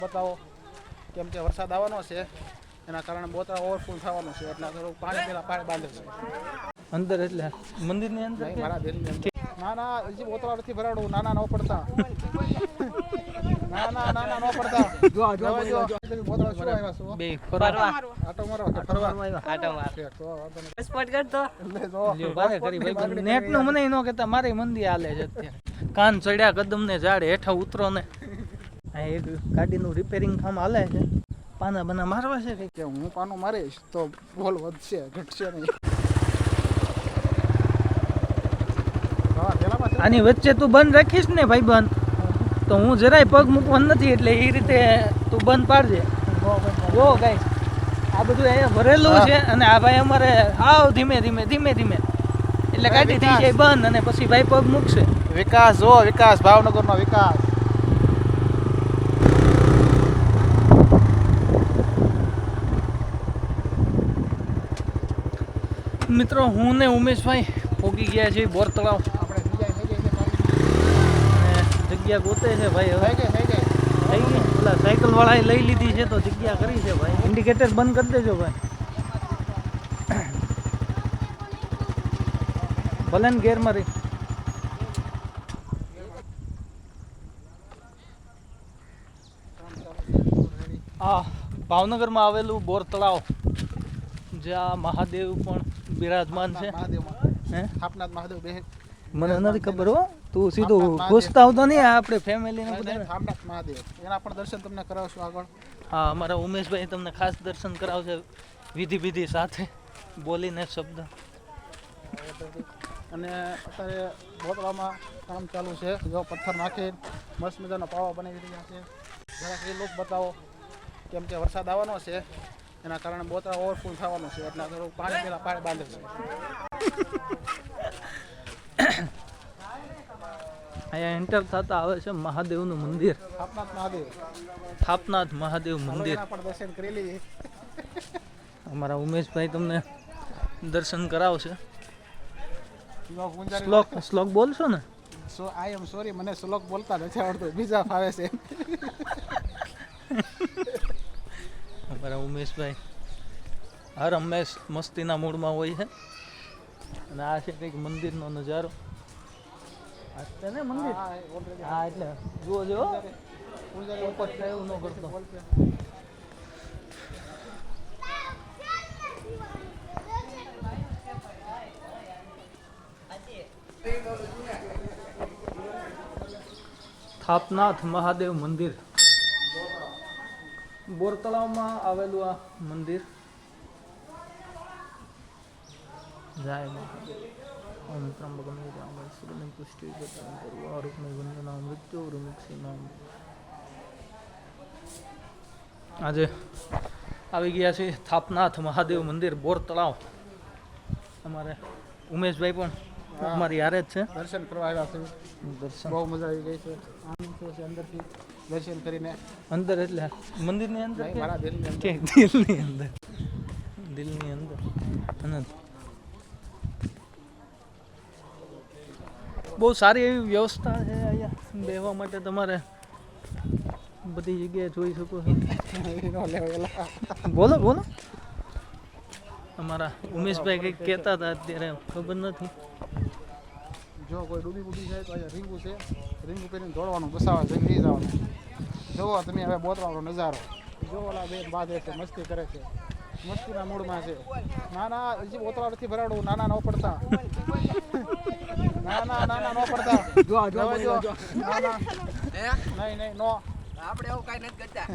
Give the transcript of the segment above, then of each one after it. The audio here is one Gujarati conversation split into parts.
બતાવો કેમ કે વરસાદ આવવાનો છે એના કારણે બોતરા ઓવરફુલ થવાનું છે એટલે થોડું પાણી પેલા પાણી બાંધે છે અંદર એટલે મંદિરની અંદર મારા દિલની અંદર ના ના હજી બોતરા નથી ભરાડવું નાના ન પડતા ના ન પડતા બોતરા શું આવ્યા છો બે ફરવા આટો મારો ફરવા આટો માર તો સ્પોટ કરતો લે જો લ્યો બારે કરી ભાઈ નેટ નું મને નો કહેતા મારી મંદી હાલે છે અત્યારે કાન ચડ્યા કદમ ને ઝાડ હેઠા ઉતરો ને આ એક ગાડીનું રિપેરિંગ કામ હાલે છે પાના બના મારવા છે કે હું પાનો મારીશ તો બોલ વધશે ઘટશે નહીં આની વચ્ચે તું બંધ રાખીશ ને ભાઈ બંધ તો હું જરાય પગ મૂકવાનું નથી એટલે એ રીતે તું બંધ પાડજે જો ગાઈસ આ બધું અહીંયા ભરેલું છે અને આ ભાઈ અમારે આવ ધીમે ધીમે ધીમે ધીમે એટલે ગાડી થઈ જાય બંધ અને પછી ભાઈ પગ મૂકશે વિકાસ જો વિકાસ ભાવનગરનો વિકાસ મિત્રો હું ને ઉમેશભાઈ પોગી ગયા છીએ બોર તળાવ જગ્યા ગોતે છે ભાઈ હવે થઈ ગઈ પેલા સાયકલ વાળાએ લઈ લીધી છે તો જગ્યા કરી છે ભાઈ ઇન્ડિકેટર બંધ કરી દેજો ભાઈ ભલે ને ગેર મારી આ ભાવનગરમાં આવેલું બોર તળાવ જ્યાં મહાદેવ પણ બિરાજમાન છે હે સ્થાપનાથ મહાદેવ બે મને નથી ખબર હો તું સીધું ઘૂસતા આવતો નહીં આપણે ફેમિલીને બધા સ્થાપનાથ મહાદેવ એના પણ દર્શન તમને કરાવશું આગળ હા અમારા ઉમેશભાઈ તમને ખાસ દર્શન કરાવશે વિધિ સાથે બોલીને શબ્દ અને અત્યારે બોતળામાં કામ ચાલુ છે જો પથ્થર નાખી મસ્ત મજાનો પાવા બનાવી રહ્યા છે જરાક એ લોક બતાવો કેમ કે વરસાદ આવવાનો છે એના કારણે બોતળા ઓવરફુલ થવાનું છે એટલે થોડું પાણી પેલા પાણી બાંધે છે અહીંયા એન્ટર થતા આવે છે મહાદેવનું મંદિર સ્થાપનાથ મહાદેવ મંદિર પણ દર્શન કરી લઈએ અમારા ઉમેશભાઈ તમને દર્શન કરાવશે શ્લોક બોલશો ને સો આઈ એમ સોરી મને શ્લોક બોલતા નથી આવડતું બીજા ફાવે છે અમારા ઉમેશભાઈ હર હંમેશ મસ્તીના મૂડમાં હોય છે અને આ છે કંઈક મંદિરનો નજારો આ ને મંદિર હા એટલે જુઓ જો પોપટ થાય એવું ન કરતો સ્થાપનાથ મહાદેવ મંદિર બોર તળાવમાં આવેલું આ મંદિર જય મહાદેવ ઓમ ત્રંબકમ યજામહે સુગંધિં પુષ્ટિવર્ધનં સર્વારોગૈઃ વંદનાય મૃત્યોર્મુક્ષીમામ આજે આવી ગયા છે સ્થાપનાથ મહાદેવ મંદિર બોર તળાવ અમારે ઉમેશભાઈ પણ મારી યારે જ છે દર્શન કરવા આવ્યા છે દર્શન બહુ મજા આવી ગઈ છે આનંદ થયો છે અંદરથી દર્શન કરીને અંદર એટલે મંદિરની અંદર મારા દિલની અંદર કે દિલની અંદર અને બહુ સારી એવી વ્યવસ્થા છે અહીંયા બેહવા માટે તમારે બધી જગ્યાએ જોઈ શકો છો બોલો બોલો અમારા ઉમેશભાઈ કંઈક કહેતા હતા અત્યારે ખબર નથી જો કોઈ ડૂબી બૂબી જાય તો અહીંયા રીંગું છે રીંગું પહેરીને દોડવાનું બસાવા જઈ જવાનું જોવો તમે હવે બોતવાનો નજારો જો ઓલા બે બાદ છે મસ્તી કરે છે મસ્તીના મૂડમાં છે ના હજી બોતરા નથી ભરાડવું નાના ન પડતા ના ન પડતા જો નહીં નો આપણે એવું કાઈ નથી કરતા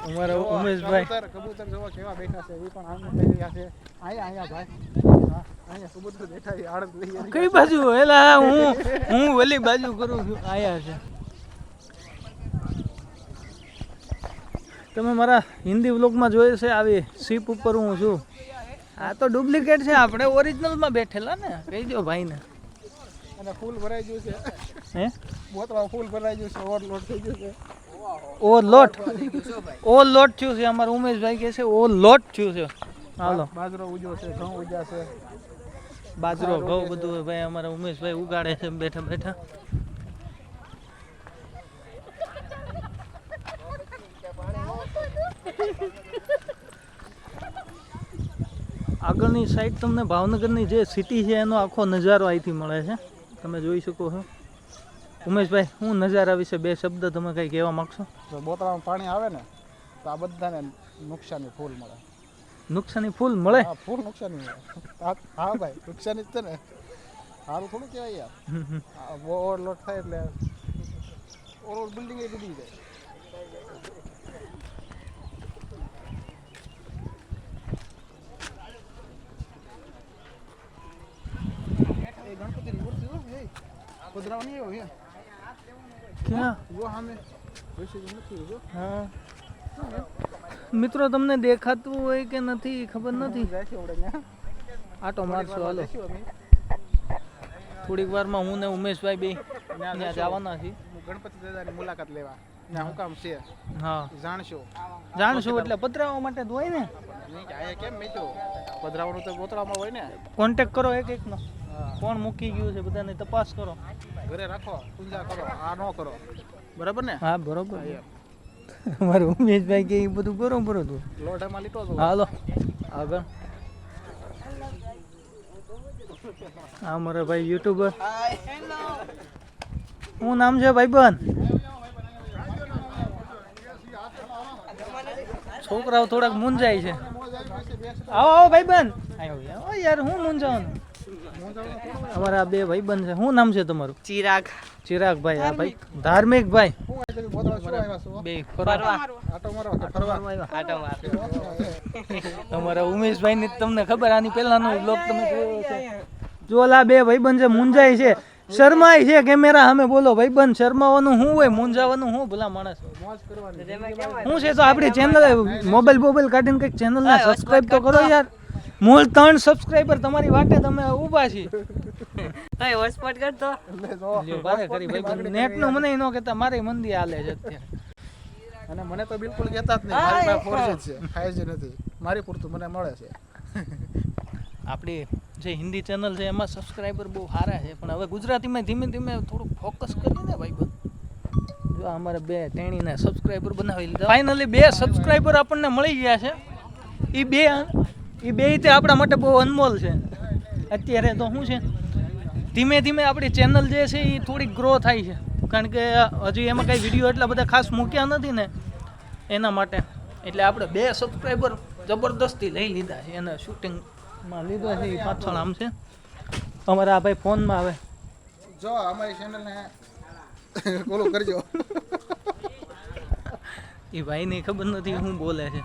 અમારા ઉમેશભાઈ કબૂતર જોવો કેવા બેઠા છે એ પણ આનંદ લઈ રહ્યા છે અહીંયા ભાઈ અહીંયા કબૂતર બેઠા છે આનંદ લઈ રહ્યા કઈ બાજુ એલા હું ઓલી બાજુ કરું છું આયા છે તમે મારા હિન્દી વ્લોગમાં જોયું છે આવી શીપ ઉપર હું છું આ તો ડુપ્લિકેટ છે આપણે ઓરિજિનલમાં બેઠેલા ને કહી દો ભાઈને અને ફૂલ ભરાઈ ગયું છે હે બોતળા ફૂલ ભરાઈ ગયું છે ઓવરલોડ થઈ ગયું છે ઓવરલોડ થયું છે અમારા ઉમેશભાઈ કહે છે ઓવરલોડ થયું છે હાલો બાજરો ઉજો છે ઘઉં ઉજ્યા છે બાજરો ઘઉં બધું ભાઈ અમારા ઉમેશભાઈ ઉગાડે છે બેઠા બેઠા આગળની સાઈડ તમને ભાવનગરની જે સિટી છે એનો આખો નજારો અહીંથી મળે છે, તમે જોઈ શકો છો. ઉમેશભાઈ, હું નજારા વિશે બે શબ્દ તમે કંઈ કહેવા માગશો? જો બોતળામાં પાણી આવે ને તો આ બધાને નુકસાની ફૂલ મળે. નુકસાની ફૂલ મળે? હા, ફૂલ નુકસાની મળે. હા ભાઈ, નુકસાની જ છે ને. સારું થોડું કહેવાય યાર. બહુ ઓવરલોડ થાય એટલે ઓવર બિલ્ડિંગ એ ડૂબી જાય. એ ગણપતિની મૂર્તિ જો એ પધરાવા નહીં આવ્યો ક્યાં? જો સામે બેસી નથી જો. હા મિત્રો, તમને દેખાતું હોય કે નથી ખબર નથી. આટો મારશો હાલો. થોડીક વારમાં હું ને ઉમેશભાઈ બે ત્યાં જવાના છીએ ગણપતિ દાદાની મુલાકાત લેવા. ત્યાં હું કામ છે હા જાણશો એટલે પધરાવવા માટે જ હોય ને. અહીંયા કેમ મેચો પધરાવાનું તો બોતળામાં હોય ને. કોન્ટેક કરો એક એકનો, કોણ મૂકી ગયું છે બધાને તપાસ કરો. ઘરે રાખો, પૂજા કરો, આ ન કરો. બરાબર ને? હા બરોબર. અમારે ઉમેશભાઈ કે એ બધું બરોબર હતું. લોઢામાં લીટો હતો. હાલો આગળ. હા મારા ભાઈ યુટ્યુબર. શું નામ છે ભાઈબંધ? છોકરાઓ થોડાક મૂંઝાય છે. આવો આવો ભાઈબંધ. આવો યાર, હું મૂંઝાવાનું? અમારા બે ભાઈબંધ છે. શું નામ છે તમારું? ચિરાગ. ચિરાગભાઈ. હા ભાઈ ધાર્મિકભાઈ. બે ફરવા અમારા ઉમેશભાઈ ની તમને ખબર, આની પહેલાનો બ્લોગ તમે જોયો છે. જો ઓલા બે ભાઈબંધ છે મૂંઝાય છે, શરમાય છે કેમેરા સામે. બોલો ભાઈબંધ, શરમાવાનું શું હોય, મૂંઝાવાનું શું? ભલા માણસ શું છે? તો આપણી ચેનલ મોબાઈલ કાઢીને કંઈક ચેનલ ને સબસ્ક્રાઇબ તો કરો યાર. મૂળ 3 સબસ્ક્રાઇબર તમારી વાટે તમે ઊભા છીએ. ભાઈ હોટસ્પોટ કર તો. લ્યો બારે કરી ભાઈ, નેટ નું મને ન કહેતા, મારે મંદી હાલે છે અત્યારે. અને મને તો બિલકુલ કહેતા જ નહીં. મારી પાસે 4G છે, 5G નથી. મારી પૂરતું મને મળે છે. આપણી જે હિન્દી ચેનલ છે એમાં સબસ્ક્રાઇબર બહુ સારા છે, પણ હવે ગુજરાતીમાં ધીમે ધીમે થોડુંક ફોકસ કરીને ભાઈ. જો અમારે બે ટેણીને સબસ્ક્રાઇબર બનાવી લીધા. ફાઇનલી 2 સબસ્ક્રાઇબર આપણને મળી ગયા છે. એ બે તે આપણા માટે બહુ અનમોલ છે. અત્યારે તો શું છે, ધીમે ધીમે આપણી ચેનલ જે છે એ થોડીક ગ્રો થાય છે, કારણ કે હજી એમાં કંઈ વિડીયો એટલા બધા ખાસ મૂક્યા નથી ને એના માટે. એટલે આપણે 2 સબસ્ક્રાઇબર જબરદસ્તી લઈ લીધા છે. એને શૂટિંગમાં લીધા છે. એ પાછળ આમ છે અમારા આ ભાઈ ફોનમાં આવે. જો અમારી ચેનલને ફોલો કરજો. એ ભાઈને ખબર નથી શું બોલે છે.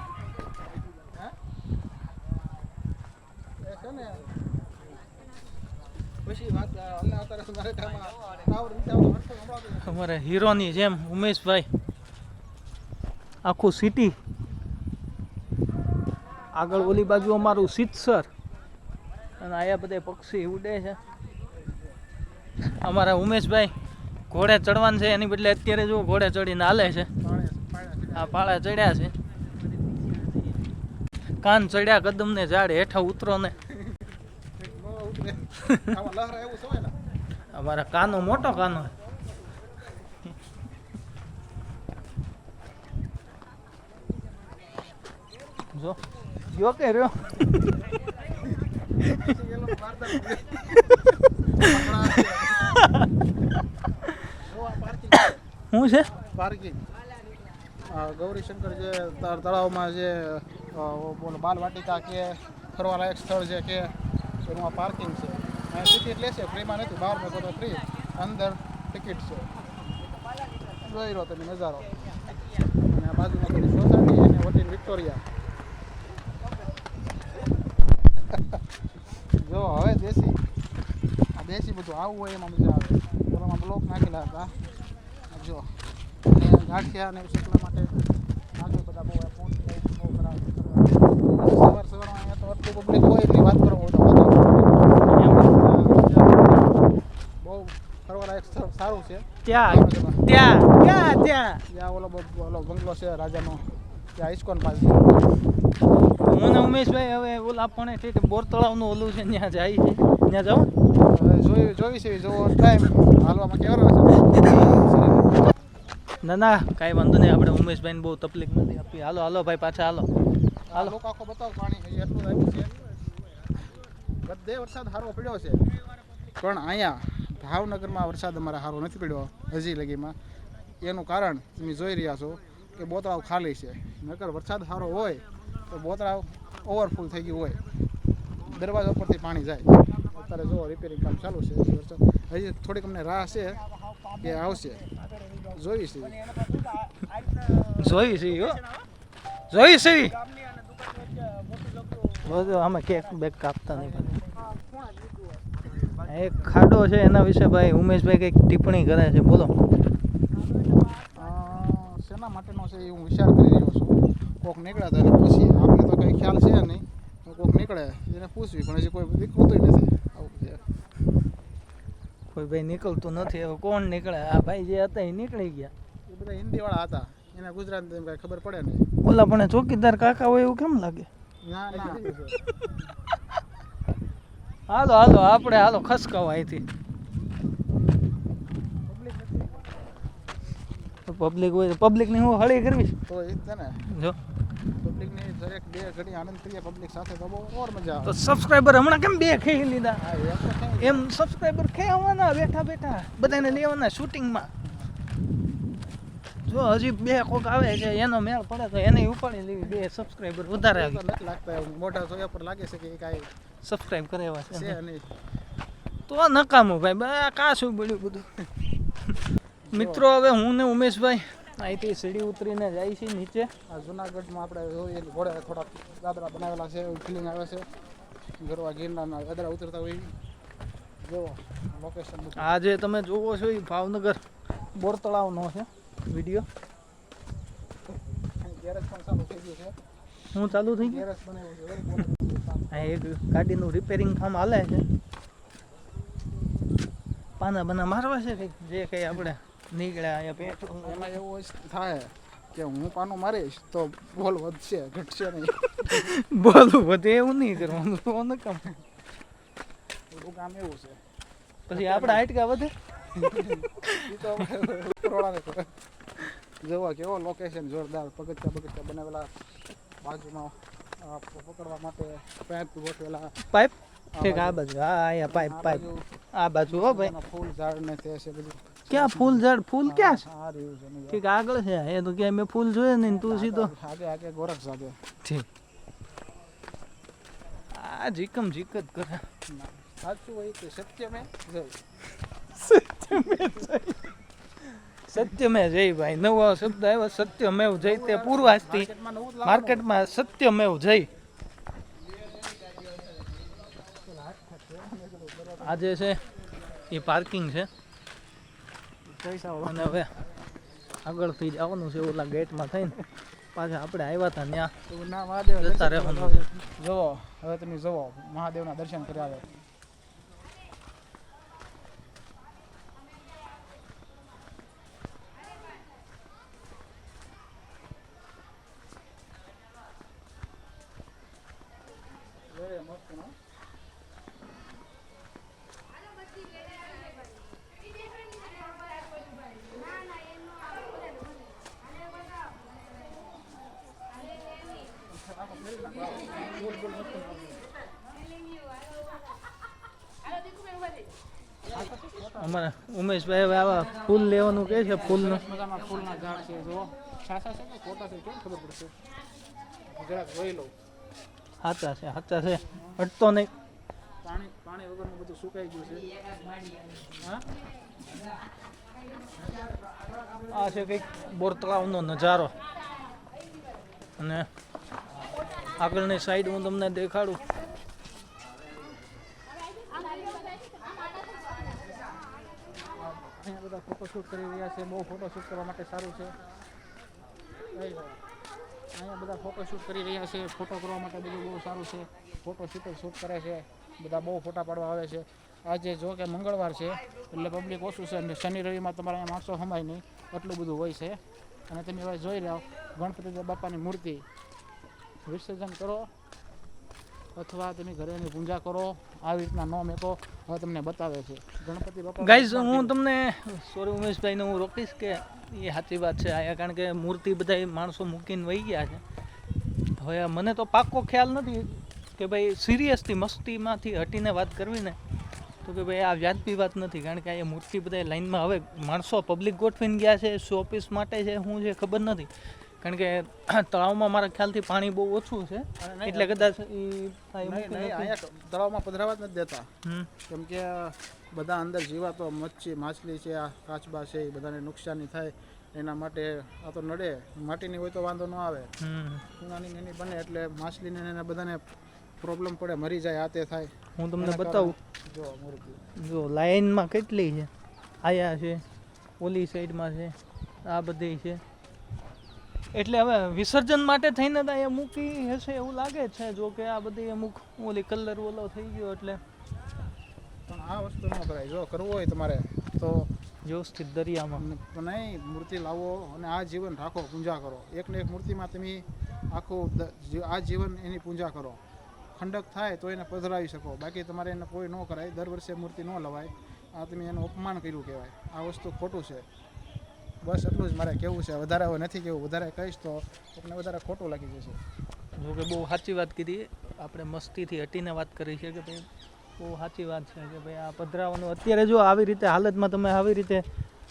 અમારા હીરોની જેમ ઉમેશભાઈ આખું સિટી, આગળ ઓલી બાજુ અમારું સિત્સર, અને આયા બધા પક્ષી ઉડે છે. અમારા ઉમેશભાઈ ઘોડે ચડવાનું છે, એની બદલે અત્યારે જો ઘોડે ચડીને હાલે છે. આ પાળા ચડ્યા છે, કાન ચડ્યા કદમ ને ઝાડ હેઠા ઉતરો ને. અમારા કાનો મોટો કાનો. જો ગયો કે રહ્યો. શું છે પાર્કિંગ? ગૌરીશંકર જે તળાવમાં જે બાલ વાટિકા કે ફરવાલાયક સ્થળ છે કે એનું પાર્કિંગ છે. ટિકિટ લેશે, ફ્રીમાં નથી. બહાર મેં તો ફ્રી, અંદર ટિકિટ છે. જોઈ રહ્યો તમે નજારો. અને આ બાજુમાં થોડી સોસાયટી અને હોટેલ વિક્ટોરિયા. જો હવે દેશી બધું આવું હોય એમાં મજા આવે. એમાં બ્લોક નાખેલા હતા. જો ગાંઠિયા અને શેકલા માટે આગળ બધા બહુ ખરાબ. સવારમાં અહીંયા તો આટલું પબ્લિક હોય એટલી વાત કરો તો બહુ ફરવાલાયક સ્થળ સારું છે. ત્યાં ઓલો બંગલો છે રાજાનો, ત્યાં ઇસ્કોન પાસે. હું ને ઉમેશભાઈ હવે ઓલા પણ બોર તળાવનું ઓલું છે ત્યાં જાય છે. ત્યાં જાઉં જોઈ છે, જો ટાઈમ હાલવામાં કેવાનો છે. ના ના કાંઈ વાંધો નહીં, આપણે ઉમેશભાઈને બહુ તકલીફ નથી આપી. હાલો હાલો ભાઈ, પાછા હાલો. હાલો લોકો આખો બતાવો પાણી હજી એટલું આવ્યું છે. બધે વરસાદ સારો પડ્યો છે, પણ અહીંયા ભાવનગરમાં વરસાદ અમારે સારો નથી પડ્યો હજી લગીમાં. એનું કારણ તમે જોઈ રહ્યા છો કે બોતળાવ ખાલી છે. નકર વરસાદ સારો હોય તો બોતળાવ ઓવરફુલ થઈ ગયું હોય, દરવાજા ઉપરથી પાણી જાય. અત્યારે જો રિપેરિંગ કામ ચાલુ છે. વરસાદ હજી થોડીક અમને રાહ છે કે આવશે, જોઈ છે. જોઈ છે હો, જોઈ છે. બધું આમાં કેક બેક કાપતા નહીં. એક ખાડો છે એના વિશે ભાઈ ઉમેશભાઈ કંઈક ટિપ્પણી કરે છે, બોલો. શેના માટેનો છે એ હું વિચાર કરી રહ્યો છું. કોક નીકળ્યા તો એને પૂછીએ. આપણે તો કંઈ ખ્યાલ છે નહીં, કોક નીકળે એને પૂછવી, પણ હજી કોઈ નીકળતું નથી. આવું છે, કોઈ ભાઈ નીકળતું નથી. હવે કોણ નીકળે? આ ભાઈ જે હતા એ નીકળી ગયા. એ બધા હિન્દીવાળા હતા, એને ગુજરાતી કાંઈ ખબર પડે નહીં. ઓલા પણ ચોકીદાર કાકા હોય એવું કેમ લાગે? ના ના હાલો હાલો આપણે હાલો ખસકાવો અહીંથી. પબ્લિક હોય પબ્લિકની હું હળી કરવી તો એ જ છે ને, જો પબ્લિકની દરેક બે ઘડી આનંદ કરીએ પબ્લિક સાથે તો બહુ ઓર મજા તો આવે. સબસ્ક્રાઈબર હમણાં કેમ બે ખેઈ લીધા? હા એમ તો કંઈ એમ સબસ્ક્રાઈબર ખેવાના બેઠા બેઠા બધાને લેવાના શૂટિંગમાં. જો હજી બે કોક આવે છે એનો મેળ પડે તો એને ઉપાડી લેવી. બે સબસ્ક્રાઈબર વધારે તો નથી લાગતા એવું. મોઢા જોયા પર લાગે છે કે એ કાંઈ સબસ્ક્રાઈબ કરે એવા છે છે નહીં. તો નકામું ભાઈ બા કાશું પડ્યું બધું. મિત્રો હવે હું ને ઉમેશભાઈ અહીંથી સીડી ઉતરીને જાય છે નીચે. આ જુનાગઢમાં આપણે જોઈએ ઘોડે થોડા દાદરા બનાવેલા છે એવું ફિલિંગ આવે છે. ગરવા ગિરનારના દાદરા ઉતરતા હોય એવી. જુઓ લોકેશન. આ જે તમે જોવો છો એ ભાવનગર બોર તળાવનો છે વિડીયો. ગેરેજ પણ ચાલુ થઈ ગયું છે. હું ચાલુ થઈ ગયું. ગેરેજ બનાવ્યું છે. આ એક ગાડીનું રિપેરિંગ કામ હાલે છે. પાના બના મારવા છે કંઈક જે કંઈ આપણે નીકળ્યા અહીંયા પેટ્રોલ. એમાં એવું થાય કે હું પાનું મારીશ તો બોલ વધશે ઘટશે નહીં. બોલું વધે એવું નહીં કરવાનું. તો નકામ થોડું કામ એવું છે. પછી આપણે હાઈટકા વધે. એ તો ઉપરવાળાને ખબર. જોવા કેવો લોકેશન જોરદાર. પગથિયા બનાવેલા, બાજુમાં પકડવા માટે પાઇપ ગોઠવેલા. પાઇપ ઠીક આ બાજુ. હા અહીંયા પાઇપ પાઇપ આ બાજુ. હો ભાઈ ફૂલ ઝાડ ને તે છે બધું. ક્યાં ફૂલ ઝાડ? ફૂલ ક્યાં છે? આ રહ્યું છે ને. ઠીક આગળ છે એ તો ક્યાંય મેં ફૂલ જોયે નહીં. તું સીધો આગે ગોરખ સાથે. ઠીક આ જીકમ જીક જ કરે. સાચું હોય કે સત્ય મેં જય. સત્યમેવ જય ભાઈ. નવો શબ્દ આવ્યો સત્યમેવ જય. તે પૂર્વાજથી માર્કેટમાં નવું જ લાવવાનું. માર્કેટમાં સત્યમેવ જય. આજે છે એ પાર્કિંગ છે અને હવે આગળથી જવાનું છે ઓલા ગેટમાં થઈને. પાછા આપણે આવ્યા હતા ત્યાં ના મહાદેવ જતા રહેવાનું છે. જુઓ હવે તમે જુઓ મહાદેવના દર્શન કરી આવે. અમારા ઉમેશભાઈ હવે આવા ફૂલ લેવાનું કહે છે. ફૂલનું મજામાં ફૂલના ઝાડ છે. જુઓ છાસા છે કે ખોટા છે કેમ ખબર પડશે? જરાક જોઈ લઉં. સાચા છે સાચા છે. હટતો નહીં. પાણી વગરનું બધું સુકાઈ ગયું છે. હા આ છે કંઈક બોર તળાવનો નજારો અને આગળની સાઈડ હું તમને દેખાડું. અહીંયા બધા ફોટોશૂટ કરી રહ્યા છે. બહુ ફોટોશૂટ કરવા માટે સારું છે. અહીંયા બધા ફોટોશૂટ કરી રહ્યા છે. ફોટો કરવા માટે બધું બહુ સારું છે. શૂટ કરે છે. બધા બહુ ફોટા પાડવા આવે છે. આજે જો કે મંગળવાર છે એટલે પબ્લિક ઓછું છે અને શનિ રવિમાં તમારે અહીંયા માણસો સમાય નહીં એટલું બધું હોય છે. અને તમે હવે જોઈ રહ્યા ગણપતિ બાપાની મૂર્તિ વિસર્જન કરો અથવા તમે ઘરે એની પૂજા કરો. આવી રીતના ન મેકો. હવે તમને બતાવે છે ગણપતિ બાપા. ગાઈઝ હું તમને સોરી ઉમેશભાઈને હું રોકીશ કે એ સાચી વાત છે આયા, કારણ કે મૂર્તિ બધા માણસો મૂકીને વહી ગયા છે. હવે મને તો પાક્કો ખ્યાલ નથી કે ભાઈ સિરિયસલી મસ્તીમાંથી હટીને વાત કરવી ને તો કે ભાઈ આ વ્યાજબી વાત નથી, કારણ કે આ મૂર્તિ બધા લાઈનમાં હવે માણસો પબ્લિક ગોઠવીને ગયા છે, શો પીસ માટે છે, શું છે ખબર નથી. કારણ કે તળાવમાં મારા ખ્યાલથી પાણી બહુ ઓછું છે એટલે કદાચ તળાવમાં પધરાવા જ નથી દેતા. કેમ કે બધા અંદર જીવાતો માછલી છે, આ કાચબા છે, એ બધાને નુકસાની થાય એના માટે આ તો નડે. માટીની હોય તો વાંધો ન આવે, સોનાની એની બને એટલે માછલીને એને બધાને પ્રોબ્લેમ પડે, મરી જાય, આ તે થાય. હું તમને બતાવું. જો મૂર્તિ જો લાઈનમાં કેટલી છે, આયા છે, ઓલી સાઈડમાં છે, આ બધી છે. એટલે હવે વિસર્જન માટે થઈને તો અહીંયા મૂકી હશે એવું લાગે છે. જો કે આ બધી અમુક ઓલી કલર ઓલો થઈ ગયો એટલે પણ આ વસ્તુ ન કરાય. જો કરવું હોય તમારે તો વ્યવસ્થિત દરિયામાં નહીં, મૂર્તિ લાવો અને આ જીવન રાખો, પૂજા કરો. એકને એક મૂર્તિમાં તમે આખું આ જીવન એની પૂજા કરો. ખંડક થાય તો એને પધરાવી શકો, બાકી તમારે એને કોઈ ન કરાય. દર વર્ષે મૂર્તિ ન લવાય. આ તમે એનું અપમાન કર્યું કહેવાય. આ વસ્તુ ખોટું છે. બસ એટલું જ મારે કહેવું છે. વધારે હવે નથી કહેવું. વધારે કહીશ તો તમને વધારે ખોટું લાગી જશે. જો કે બહુ સાચી વાત કીધી. આપણે મસ્તીથી હટીને વાત કરી છે કે ભાઈ બહુ સાચી વાત છે કે ભાઈ આ પધરાવાનું અત્યારે જો આવી રીતે હાલતમાં તમે આવી રીતે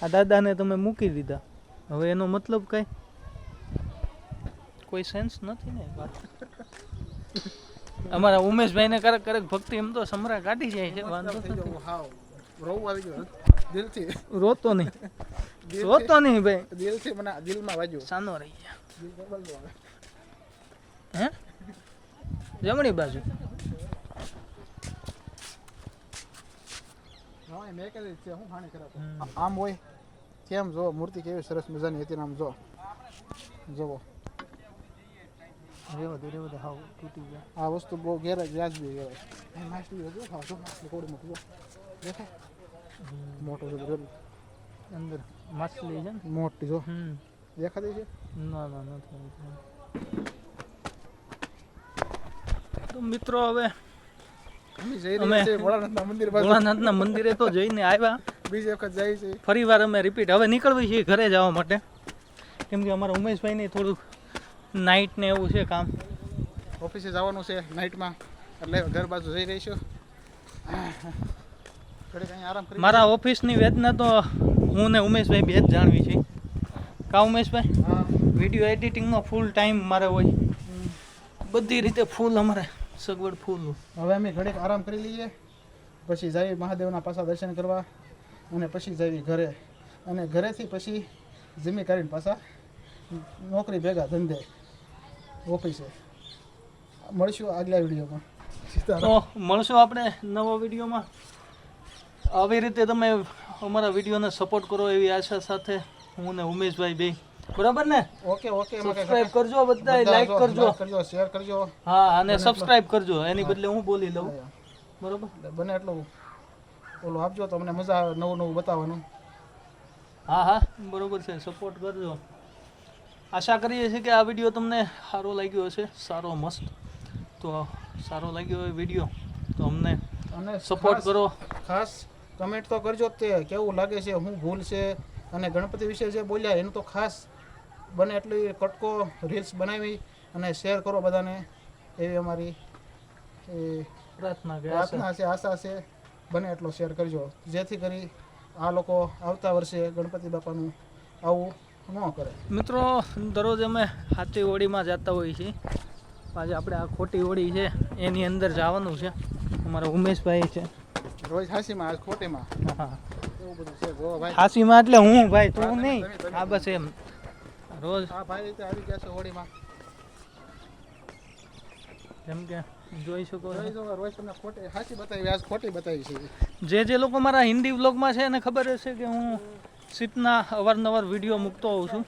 આ દાદાને તમે મૂકી દીધા, હવે એનો મતલબ કઈ કોઈ સેન્સ નથી ને વાત. અમારા ઉમેશભાઈને ક્યારેક ક્યારેક ભક્તિ એમ તો સમરા કાઢી જાય છે, વાંધો નથી. હાવ રોવું આવી ગયું દિલથી. રોતો નહીં, રોતો નહીં ભાઈ, દિલથી મને દિલમાં વાગ્યું. સાનો રહી ગયા. હે જમણી બાજુ મેં કરી છે. હું ખાણી ખરાબ આમ હોય કેમ? જો મૂર્તિ કેવી સરસ મજાની હતી. આમ જો જોવો, હાવ તૂટી ગયા. આ વસ્તુ બહુ ગેરજ વ્યાજબી કહેવાય. માછલી જો ખાવ છો, માછલી કોડી મૂકી જો દેખાય મોટો છે અંદર માછલી છે ને મોટી જો દેખાતી છે. ના ના નથી. તો મિત્રો હવે ભોળાનાથના મંદિરે તો જઈને આવ્યા, બીજી વખત જાય છે. ફરી વાર અમે રિપીટ હવે નીકળવી છીએ ઘરે જવા માટે, કેમ કે અમારા ઉમેશભાઈને થોડુંક નાઇટ ને એવું છે કામ, ઓફિસે જવાનું છે નાઇટમાં, એટલે ઘર બાજુ જઈ રહીશું. મારા ઓફિસની વેદના તો હું ને ઉમેશભાઈ બે જ જાણવી છે. કા ઉમેશભાઈ? વિડીયો એડિટિંગનો ફૂલ ટાઈમ મારે હોય, બધી રીતે ફૂલ અમારે સગવડ ફૂલ. હવે અમે ઘડીક આરામ કરી લઈએ, પછી જઈએ મહાદેવના પાછા દર્શન કરવા, અને પછી જઈએ ઘરે, અને ઘરેથી પછી જમી કરીને પાછા નોકરી ભેગા ધંધે ઓફિસે. મળશું આગલા વિડીયોમાં. તો મળશું આપણે નવા વિડીયોમાં. આવી રીતે તમે અમારા વિડીયોને સપોર્ટ કરો એવી આશા સાથે હું ને ઉમેશભાઈ બે, બરાબર ને? Okay okay. સબસ્ક્રાઇબ કરજો, બધા લાઈક કરજો, શેર કરજો. હા, અને સબસ્ક્રાઇબ કરજો. એની બદલે હું બોલી લઉં, બરાબર? બને એટલું ઓલું આપજો તો અમને મજા આવે નવું નવું બતાવવાનું. હા હા બરોબર છે, સપોર્ટ કરજો. આશા કરીએ છીએ કે આ વિડીયો તમને સારો લાગ્યો હશે, સારો મસ્ત. તો સારો લાગ્યો હોય વિડીયો તો અમને સપોર્ટ કરો. ખાસ કમેન્ટ તો કરજો તે કેવું લાગે છે, શું ભૂલ છે, અને ગણપતિ વિશે જે બોલ્યા એનું તો ખાસ બને એટલી કટકો રીલ્સ બનાવી અને શેર કરો બધાને, એવી અમારી પ્રાર્થના છે, આશા છે. બને એટલો શેર કરજો, જેથી કરી આ લોકો આવતા વર્ષે ગણપતિ બાપાનું આવું ન કરે. મિત્રો દરરોજ અમે સાચી હોળીમાં જતા હોઈએ છીએ, આજે આપણે આ ખોટી હોળી છે એની અંદર જવાનું છે. અમારા ઉમેશભાઈ છે રોજ હાંસીમાં આજ ખોટીમાં. હા એવું બધું છે. જો ભાઈ હાંસીમાં એટલે હું ભાઈ, તું નહીં. આ બસ એમ રોજ આ ભાઈ રીતે આવી ગયા છે હોળીમાં, જેમ કે જોઈ શકો છો. રોજ તમને ખોટી હાંસી બતાવી, આજ ખોટી બતાવી છે. જે લોકો મારા હિન્દી વ્લોગમાં છે એને ખબર હશે કે હું શિપના અવારનવાર વિડીયો મૂકતો હોઉં છું,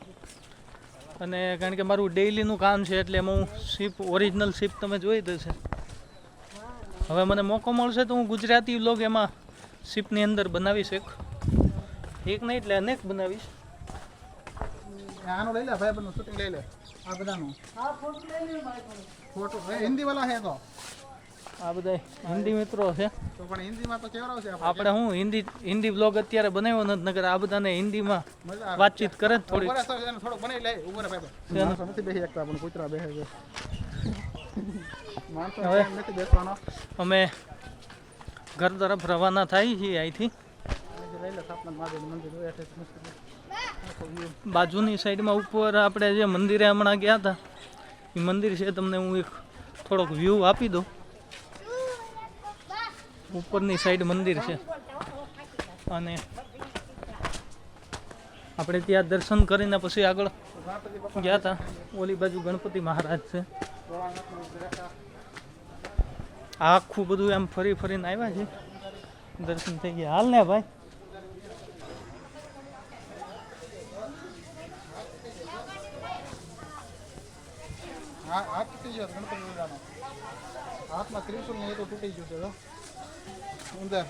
અને કારણ કે મારું ડેઇલીનું કામ છે એટલે એમાં હું શિપ ઓરિજિનલ શિપ તમે જોઈ દેશે. હવે મને મોકો મળશે તો હું ગુજરાતી વ્લોગ એમાં શિપની અંદર બનાવીશ, એક નહીં એટલે અનેક બનાવીશ. આનું લઈ લે ભાઈ, બધું શૂટિંગ લઈ લે. આ બધાનું ફોટો હિન્દી વાળા હે તો આ બધા હિન્દી મિત્રો છે. તો પણ હિન્દીમાં તો કેવડાવ છે આપણે હું હિન્દી બ્લોગ અત્યારે બનાવ્યો નથી, નકર આ બધાને હિન્દીમાં મજા આવે. વાતચીત કરે જ થોડી. ઉપર તો એને થોડુંક બનાવી લે ઉપર ભાઈ માણસો નથી બેસી શકતા પણ કૂતરા બેસે છે માણસો હવે એમ નથી બેસવાનો અમે ઘર તરફ રવાના થાય છીએ અહીંથી. લઈ લે સ્થાપના મહાદેવ મંદિર હોય એટલે મસ્ત આખો view. બાજુની સાઈડમાં ઉપર આપણે જે મંદિરે હમણાં ગયા હતા એ મંદિર છે, તમને હું એક થોડોક વ્યૂ આપી દઉં. ઉપરની સાઈડ મંદિર છે અને આપણે ત્યાં દર્શન કરીને પછી આગળ ગયા હતા. ઓલી બાજુ ગણપતિ મહારાજ છે. આખું બધું એમ ફરી ફરીને આવ્યા છે, દર્શન થઈ ગયા. હાલ ને ભાઈ, હા હાથ તૂટી ગયો ગણપતિ દાદાનો. હાથમાં ત્રિશુલ ને એ તો તૂટી ગયું છે જો. અંદર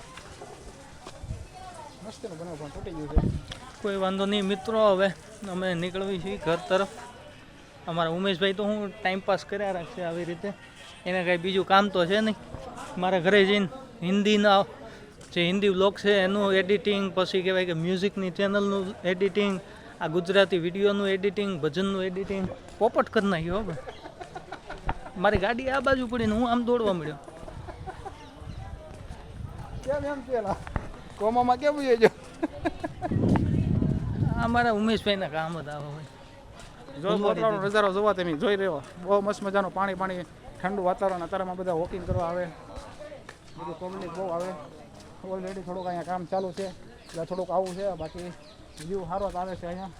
મસ્તીનું બનાવ પણ તૂટી ગયું છે. કોઈ વાંધો નહીં મિત્રો. હવે અમે નીકળવી છીએ ઘર તરફ. અમારા ઉમેશભાઈ તો હું ટાઈમ પાસ કર્યા રાખશે આવી રીતે, એને કાંઈ બીજું કામ તો છે નહીં. મારા ઘરે જઈને હિન્દીના જે હિન્દી વ્લોગ છે એનું એડિટિંગ, પછી કહેવાય કે મ્યુઝિકની ચેનલનું એડિટિંગ, આ ગુજરાતી વિડીયોનું એડિટિંગ, ભજનનું એડિટિંગ પોપટ કરી નાખ્યો હવે. મારી ગાડી આ બાજુ પડીને હું આમ દોડવા મળ્યો. કેમ એમ પેલા કોમામાં કેમ જોઈએ જો આ મારા ઉમેશભાઈના કામ જ આવા હોય. જો બોટલાનો નજારો જોવા તમે જોઈ રહ્યો. બહુ મસ્ત મજાનું પાણી ઠંડુ વાતાવરણ. અત્યારમાં બધા વોકિંગ કરવા આવે, બધું પબ્લિક બહુ આવે. ઓલરેડી થોડુંક અહીંયા કામ ચાલુ છે એટલે થોડુંક આવું છે. બાકી વ્યૂ સારો જ આવે છે અહીંયા.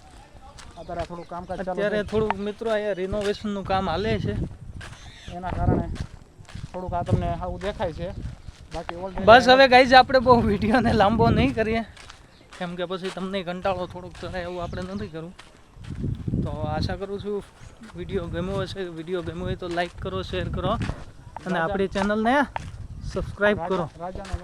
અત્યારે થોડુંક કામકાજ ચાલુ અત્યારે છે થોડુંક મિત્રો અહીંયા રિનોવેશનનું કામ હાલે છે. એના કારણે થોડુંક આ તમને આવું દેખાય છે. બાકી ઓલરેડી બસ હવે ગાઈઝ આપણે બહુ વિડીયોને લાંબો નહીં કરીએ, કેમ કે પછી તમને કંટાળો થોડોક ચડાય એવું આપણે નથી કરવું. તો આશા કરું છું વિડીયો ગમ્યો હશે. વિડીયો ગમ્યો હોય તો લાઈક કરો, શેર કરો અને આપણી ચેનલને સબસ્ક્રાઈબ કરો. રાજાનો